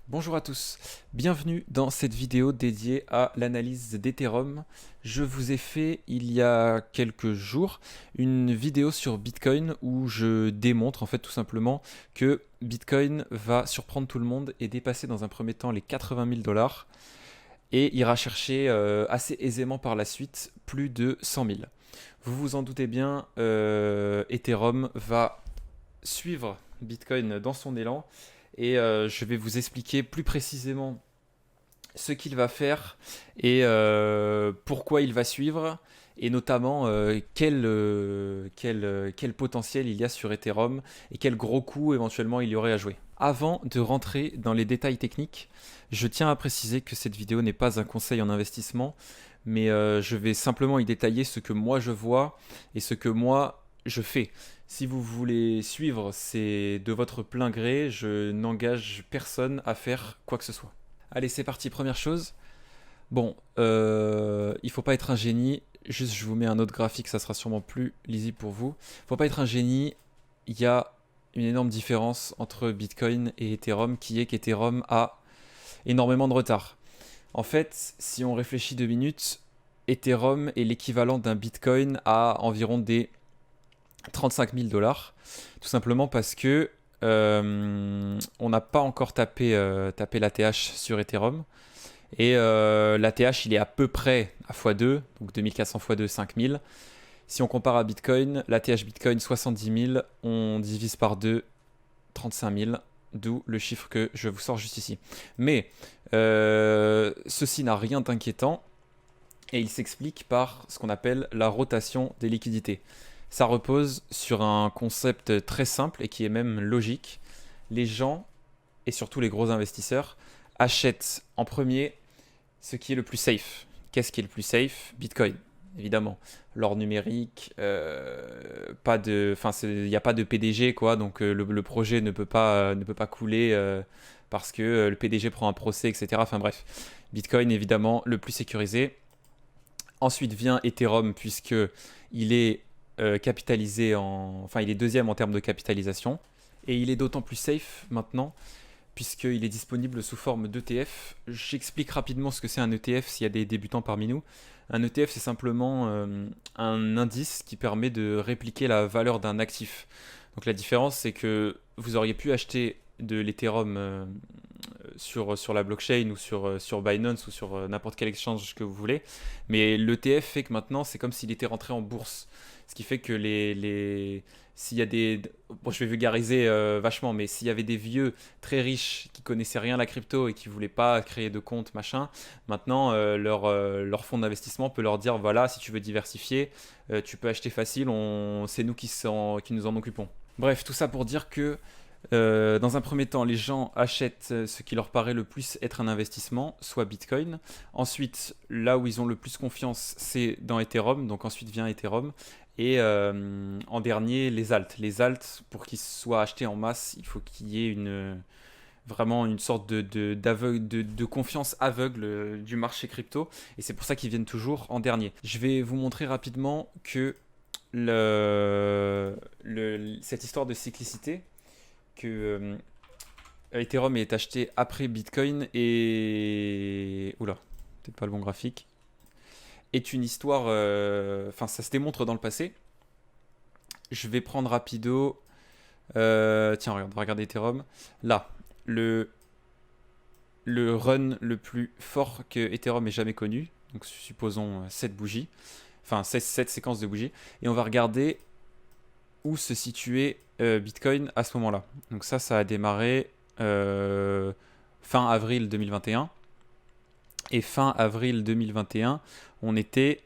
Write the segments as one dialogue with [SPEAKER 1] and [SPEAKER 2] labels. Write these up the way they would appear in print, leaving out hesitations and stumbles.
[SPEAKER 1] Bonjour à tous, bienvenue dans cette vidéo dédiée à l'analyse d'Ethereum. Je vous ai fait il y a quelques jours une vidéo sur Bitcoin où je démontre en fait tout simplement que Bitcoin va surprendre tout le monde et dépasser dans un premier temps les 80 000 dollars et ira chercher assez aisément par la suite plus de 100 000. Vous vous en doutez bien, Ethereum va suivre Bitcoin dans son élan et je vais vous expliquer plus précisément ce qu'il va faire et pourquoi il va suivre et notamment quel potentiel il y a sur Ethereum et quel gros coup éventuellement il y aurait à jouer. Avant de rentrer dans les détails techniques, je tiens à préciser que cette vidéo n'est pas un conseil en investissement, mais je vais simplement y détailler ce que moi je vois et ce que moi je fais. Si vous voulez suivre, c'est de votre plein gré, je n'engage personne à faire quoi que ce soit. Allez, c'est parti, première chose. Bon, il faut pas être un génie, juste je vous mets un autre graphique, ça sera sûrement plus lisible pour vous. Faut pas être un génie, il y a une énorme différence entre Bitcoin et Ethereum qui est qu'Ethereum a énormément de retard. En fait, si on réfléchit 2 minutes, Ethereum est l'équivalent d'un Bitcoin à environ des 35 000 dollars. Tout simplement parce que on n'a pas encore tapé l'ATH sur Ethereum. Et l'ATH, il est à peu près à x2, donc 2400 x2, 5000. Si on compare à Bitcoin, l'ATH Bitcoin 70 000, on divise par 2, 35 000, d'où le chiffre que je vous sors juste ici. Mais ceci n'a rien d'inquiétant et il s'explique par ce qu'on appelle la rotation des liquidités. Ça repose sur un concept très simple et qui est même logique. Les gens, et surtout les gros investisseurs, achètent en premier ce qui est le plus safe. Qu'est-ce qui est le plus safe? Bitcoin, évidemment. L'or numérique, il n'y a pas de PDG, quoi, donc le projet ne peut pas couler parce que le PDG prend un procès, etc. Enfin bref, Bitcoin, évidemment, le plus sécurisé. Ensuite vient Ethereum, puisque il est capitalisé enfin il est deuxième en termes de capitalisation. Et il est d'autant plus safe maintenant, puisqu'il est disponible sous forme d'ETF. J'explique rapidement ce que c'est un ETF s'il y a des débutants parmi nous. Un ETF, c'est simplement un indice qui permet de répliquer la valeur d'un actif. Donc la différence, c'est que vous auriez pu acheter de l'Ethereum sur la blockchain ou sur Binance ou sur n'importe quel exchange que vous voulez. Mais l'ETF fait que maintenant, c'est comme s'il était rentré en bourse. Ce qui fait que s'il y a des... Bon, je vais vulgariser vachement, mais s'il y avait des vieux très riches qui connaissaient rien à la crypto et qui voulaient pas créer de compte, machin, maintenant, leur fonds d'investissement peut leur dire, voilà, si tu veux diversifier, tu peux acheter facile, c'est nous qui nous en occupons. Bref, tout ça pour dire que dans un premier temps, les gens achètent ce qui leur paraît le plus être un investissement, soit Bitcoin. Ensuite, là où ils ont le plus confiance, c'est dans Ethereum. Donc ensuite vient Ethereum. Et en dernier, les alts. Les alts, pour qu'ils soient achetés en masse, il faut qu'il y ait vraiment une sorte de confiance aveugle du marché crypto. Et c'est pour ça qu'ils viennent toujours en dernier. Je vais vous montrer rapidement que cette histoire de cyclicité, que Ethereum est acheté après Bitcoin et... Oula, peut-être pas le bon graphique. Est une histoire... Enfin, ça se démontre dans le passé. Je vais prendre rapido... tiens, regarde, on va regarder Ethereum. Là, le run le plus fort que Ethereum ait jamais connu. Donc supposons 7 bougies. Enfin, 7 séquences de bougies. Et on va regarder où se situait Bitcoin à ce moment-là. Donc ça a démarré fin avril 2021. Et fin avril 2021, on était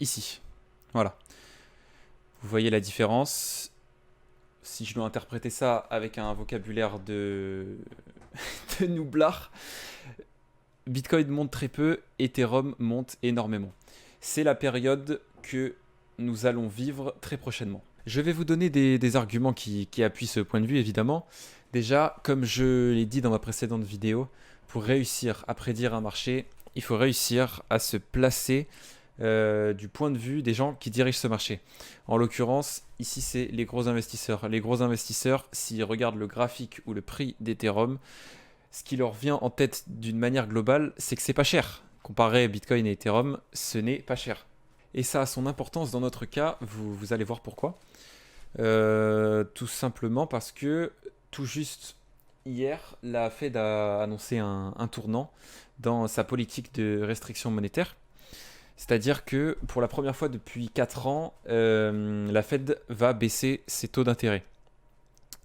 [SPEAKER 1] ici. Voilà. Vous voyez la différence. Si je dois interpréter ça avec un vocabulaire de noublard, Bitcoin monte très peu, Ethereum monte énormément. C'est la période que nous allons vivre très prochainement. Je vais vous donner des arguments qui appuient ce point de vue, évidemment. Déjà, comme je l'ai dit dans ma précédente vidéo, pour réussir à prédire un marché, il faut réussir à se placer du point de vue des gens qui dirigent ce marché. En l'occurrence, ici, c'est les gros investisseurs. Les gros investisseurs, s'ils regardent le graphique ou le prix d'Ethereum, ce qui leur vient en tête d'une manière globale, c'est que c'est pas cher. Comparé à Bitcoin et Ethereum, ce n'est pas cher. Et ça a son importance dans notre cas, vous allez voir pourquoi. Tout simplement parce que tout juste hier, la Fed a annoncé un tournant dans sa politique de restriction monétaire. C'est-à-dire que pour la première fois depuis 4 ans, la Fed va baisser ses taux d'intérêt.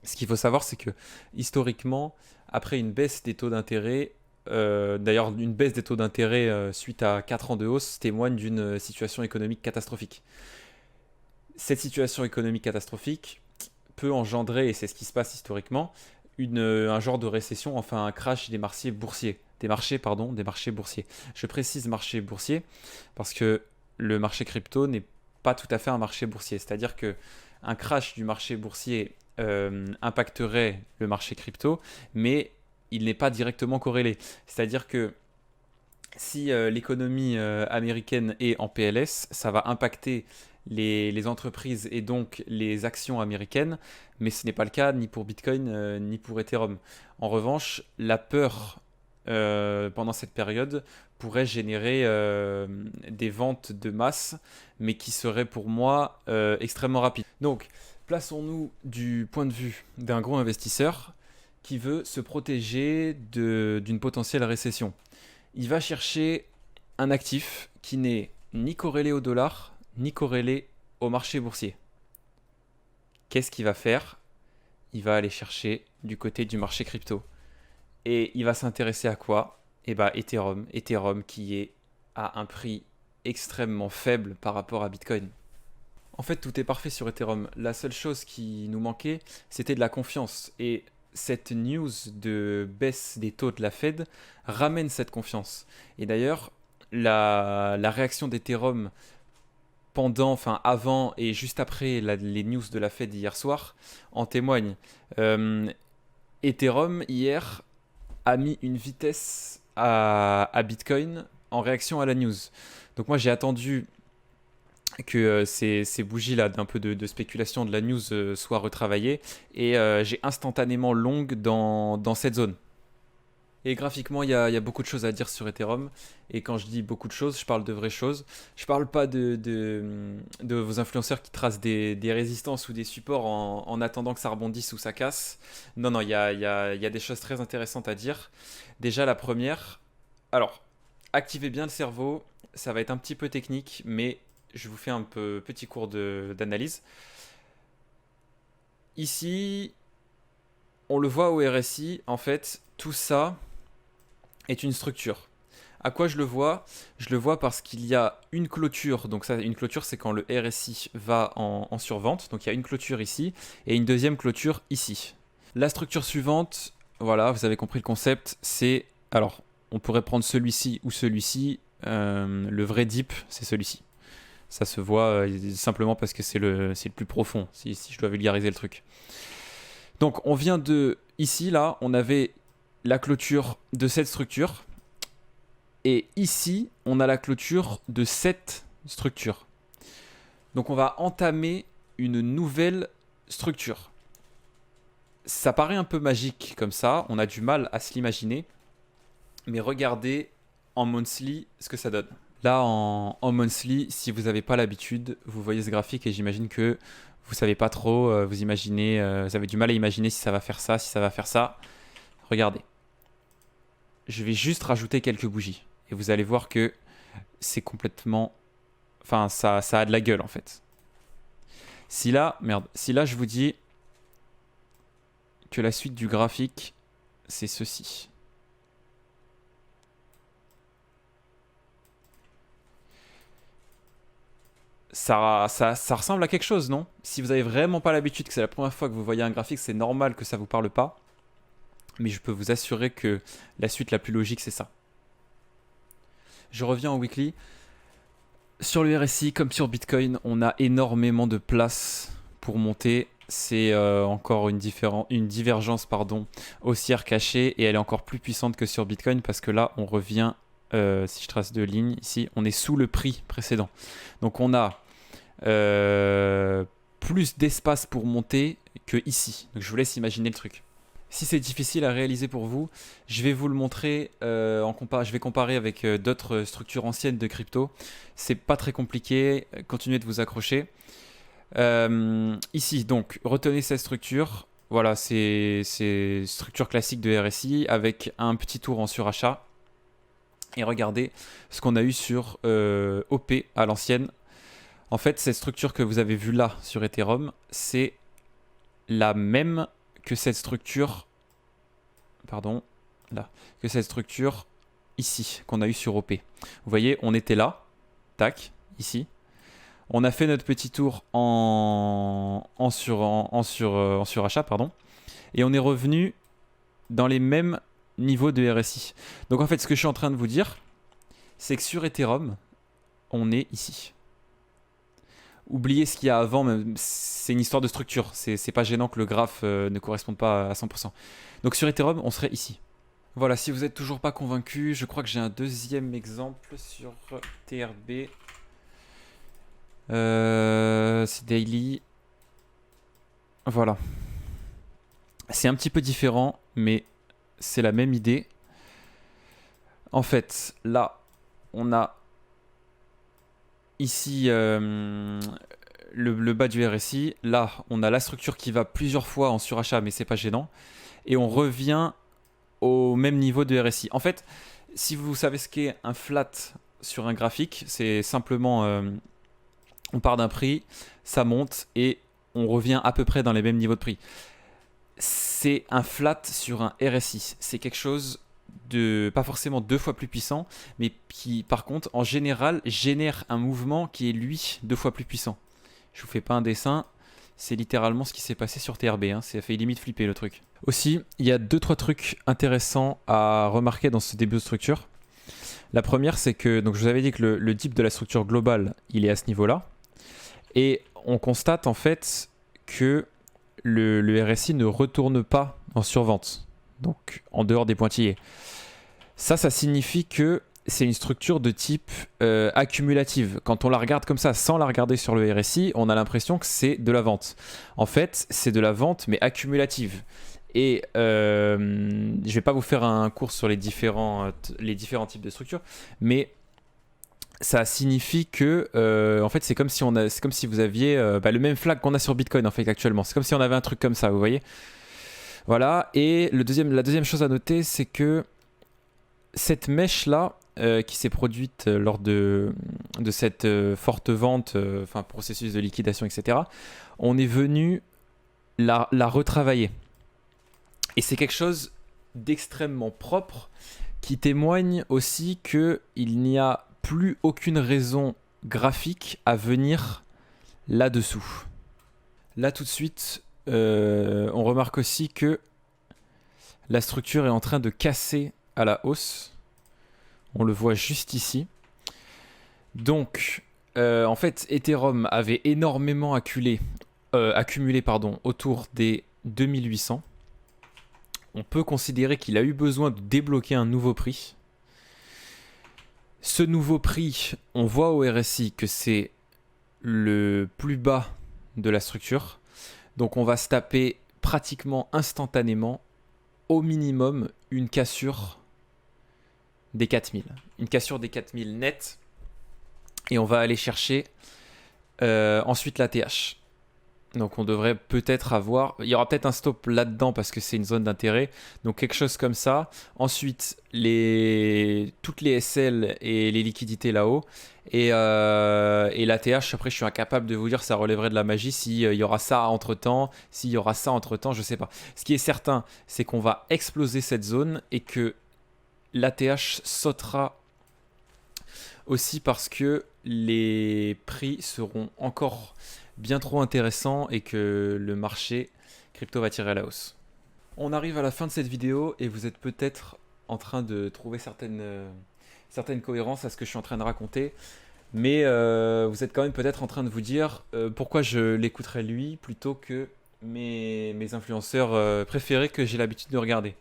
[SPEAKER 1] Ce qu'il faut savoir, c'est que historiquement, après une baisse des taux d'intérêt, d'ailleurs une baisse des taux d'intérêt suite à 4 ans de hausse témoigne d'une situation économique catastrophique. Cette situation économique catastrophique peut engendrer, et c'est ce qui se passe historiquement, un genre de récession, enfin un crash des marchés boursiers. Des marchés boursiers. Je précise marché boursier parce que le marché crypto n'est pas tout à fait un marché boursier. C'est-à-dire que un crash du marché boursier impacterait le marché crypto, mais il n'est pas directement corrélé. C'est-à-dire que si l'économie américaine est en PLS, ça va impacter les entreprises et donc les actions américaines, mais ce n'est pas le cas ni pour Bitcoin ni pour Ethereum. En revanche, la peur pendant cette période pourrait générer des ventes de masse, mais qui seraient pour moi extrêmement rapides. Donc, plaçons-nous du point de vue d'un gros investisseur qui veut se protéger d'une potentielle récession. Il va chercher un actif qui n'est ni corrélé au dollar, ni corrélé au marché boursier. Qu'est-ce qu'il va faire? Il va aller chercher du côté du marché crypto. Et il va s'intéresser à quoi? Eh bien, Ethereum. Ethereum qui est à un prix extrêmement faible par rapport à Bitcoin. En fait, tout est parfait sur Ethereum. La seule chose qui nous manquait, c'était de la confiance. Et cette news de baisse des taux de la Fed ramène cette confiance. Et d'ailleurs, la réaction d'Ethereum avant et juste après les news de la Fed hier soir en témoigne. Ethereum hier a mis une vitesse à Bitcoin en réaction à la news. Donc moi j'ai attendu que ces bougies-là d'un peu de spéculation de la news soient retravaillées et j'ai instantanément long dans cette zone. Et graphiquement, il y a beaucoup de choses à dire sur Ethereum. Et quand je dis beaucoup de choses, je parle de vraies choses. Je parle pas de vos influenceurs qui tracent des résistances ou des supports en attendant que ça rebondisse ou ça casse. Non, non, il y a des choses très intéressantes à dire. Déjà, la première. Alors, activez bien le cerveau. Ça va être un petit peu technique, mais je vous fais un petit cours d'analyse. Ici, on le voit au RSI. En fait, tout ça est une structure. À quoi je le vois? Je le vois parce qu'il y a une clôture. Donc ça, une clôture, c'est quand le RSI va en survente. Donc il y a une clôture ici et une deuxième clôture ici. La structure suivante, voilà, vous avez compris le concept, c'est... Alors, on pourrait prendre celui-ci ou celui-ci. Le vrai dip, c'est celui-ci. Ça se voit simplement parce que c'est le plus profond, si je dois vulgariser le truc. Donc on vient de... Ici, là, on avait la clôture de cette structure. Et ici, on a la clôture de cette structure. Donc on va entamer une nouvelle structure. Ça paraît un peu magique comme ça, on a du mal à se l'imaginer. Mais regardez en monthly ce que ça donne. Là, en monthly, si vous n'avez pas l'habitude, vous voyez ce graphique et j'imagine que vous ne savez pas trop, vous avez du mal à imaginer si ça va faire ça, si ça va faire ça. Regardez. Je vais juste rajouter quelques bougies. Et vous allez voir que c'est complètement... Enfin, ça a de la gueule en fait. Si là, je vous dis que la suite du graphique, c'est ceci. Ça ressemble à quelque chose, non? Si vous n'avez vraiment pas l'habitude, que c'est la première fois que vous voyez un graphique, c'est normal que ça ne vous parle pas. Mais je peux vous assurer que la suite la plus logique, c'est ça. Je reviens au weekly. Sur le RSI, comme sur Bitcoin, on a énormément de place pour monter. C'est encore une divergence haussière cachée et elle est encore plus puissante que sur Bitcoin parce que là, on revient si je trace deux lignes ici, on est sous le prix précédent. Donc on a plus d'espace pour monter que ici. Donc je vous laisse imaginer le truc. Si c'est difficile à réaliser pour vous, je vais vous le montrer, je vais comparer avec d'autres structures anciennes de crypto. C'est pas très compliqué, continuez de vous accrocher. Ici, donc, retenez cette structure. Voilà, c'est structure classique de RSI avec un petit tour en surachat. Et regardez ce qu'on a eu sur OP à l'ancienne. En fait, cette structure que vous avez vue là sur Ethereum, c'est la même que cette structure, pardon, là, que cette structure ici qu'on a eu sur OP. Vous voyez, on était là, tac, ici. On a fait notre petit tour en surachat, pardon, et on est revenu dans les mêmes niveaux de RSI. Donc en fait, ce que je suis en train de vous dire, c'est que sur Ethereum, on est ici. Oubliez ce qu'il y a avant, c'est une histoire de structure. C'est pas gênant que le graphe ne corresponde pas à 100%. Donc sur Ethereum, on serait ici. Voilà, si vous n'êtes toujours pas convaincu, je crois que j'ai un deuxième exemple sur TRB. C'est daily. Voilà. C'est un petit peu différent, mais c'est la même idée. En fait, là, on a ici le bas du RSI. Là, on a la structure qui va plusieurs fois en surachat, mais c'est pas gênant. Et on revient au même niveau de RSI. En fait, si vous savez ce qu'est un flat sur un graphique, c'est simplement on part d'un prix, ça monte et on revient à peu près dans les mêmes niveaux de prix. C'est un flat sur un RSI. C'est quelque chose de pas forcément 2 fois plus puissant, mais qui par contre en général génère un mouvement qui est lui 2 fois plus puissant. Je vous fais pas un dessin, c'est littéralement ce qui s'est passé sur TRB, hein. Ça fait limite flipper le truc. Aussi, il y a 2-3 trucs intéressants à remarquer dans ce début de structure. La première, c'est que, donc je vous avais dit que le dip de la structure globale, il est à ce niveau-là. Et on constate en fait que le RSI ne retourne pas en survente, donc en dehors des pointillés. Ça signifie que c'est une structure de type accumulative. Quand on la regarde comme ça, sans la regarder sur le RSI, on a l'impression que c'est de la vente. En fait, c'est de la vente, mais accumulative. Et je ne vais pas vous faire un cours sur les différents types de structures, mais ça signifie que en fait, c'est comme si vous aviez le même flag qu'on a sur Bitcoin en fait actuellement. C'est comme si on avait un truc comme ça, vous voyez. Voilà. Et la deuxième chose à noter, c'est que cette mèche là qui s'est produite lors de cette forte vente, processus de liquidation, etc. On est venu la retravailler. Et c'est quelque chose d'extrêmement propre qui témoigne aussi qu'il n'y a plus aucune raison graphique à venir là-dessous. Là tout de suite, on remarque aussi que la structure est en train de casser à la hausse. On le voit juste ici. Donc, en fait, Ethereum avait énormément accumulé autour des 2800. On peut considérer qu'il a eu besoin de débloquer un nouveau prix. Ce nouveau prix, on voit au RSI que c'est le plus bas de la structure. Donc on va se taper pratiquement instantanément, au minimum, une cassure des 4000. Une cassure des 4000 net. Et on va aller chercher ensuite la TH. Donc on devrait peut-être avoir... Il y aura peut-être un stop là-dedans parce que c'est une zone d'intérêt. Donc quelque chose comme ça. Ensuite, toutes les SL et les liquidités là-haut. Et la TH, après je suis incapable de vous dire, ça relèverait de la magie s'il y aura ça entre-temps. S'il y aura ça entre-temps, je sais pas. Ce qui est certain, c'est qu'on va exploser cette zone et que l'ATH sautera aussi parce que les prix seront encore bien trop intéressant et que le marché crypto va tirer à la hausse. On arrive à la fin de cette vidéo et vous êtes peut-être en train de trouver certaines cohérences à ce que je suis en train de raconter, mais vous êtes quand même peut-être en train de vous dire pourquoi je l'écouterais lui plutôt que mes influenceurs préférés que j'ai l'habitude de regarder.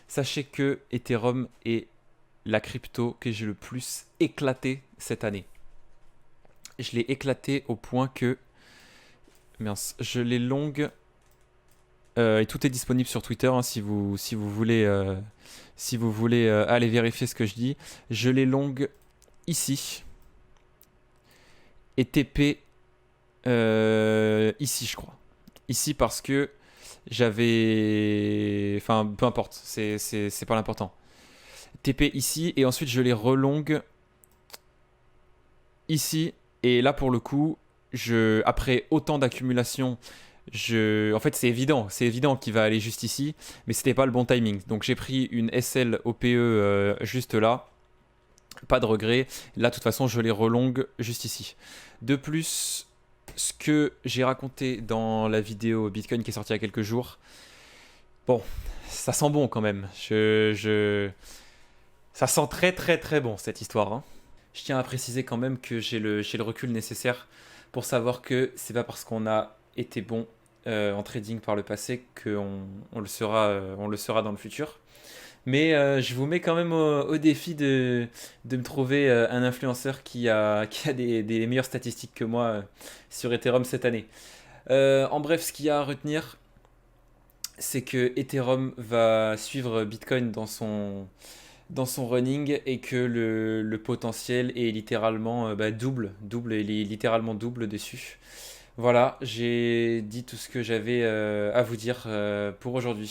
[SPEAKER 1] Sachez que Ethereum est la crypto que j'ai le plus éclaté cette année. Je l'ai éclaté au point que... Mince, je l'ai longue... et tout est disponible sur Twitter hein, si vous voulez, aller vérifier ce que je dis. Je l'ai longue ici. Et TP ici, je crois. Ici parce que j'avais... Enfin, peu importe, c'est pas l'important. TP ici, et ensuite je les relongue ici. Et là, pour le coup, après autant d'accumulation, en fait, c'est évident qu'il va aller juste ici, mais c'était pas le bon timing. Donc j'ai pris une SL OPE juste là. Pas de regret. Là, de toute façon, je les relongue juste ici. De plus, ce que j'ai raconté dans la vidéo Bitcoin qui est sortie il y a quelques jours, bon, ça sent bon quand même. Ça sent très très très bon cette histoire, hein. Je tiens à préciser quand même que j'ai le recul nécessaire pour savoir que c'est pas parce qu'on a été bon en trading par le passé on le sera dans le futur. Mais je vous mets quand même au défi de me trouver un influenceur qui a des meilleures statistiques que moi sur Ethereum cette année. En bref, ce qu'il y a à retenir, c'est que Ethereum va suivre Bitcoin dans son running et que le potentiel est littéralement double, il est littéralement double dessus. Voilà, j'ai dit tout ce que j'avais à vous dire pour aujourd'hui.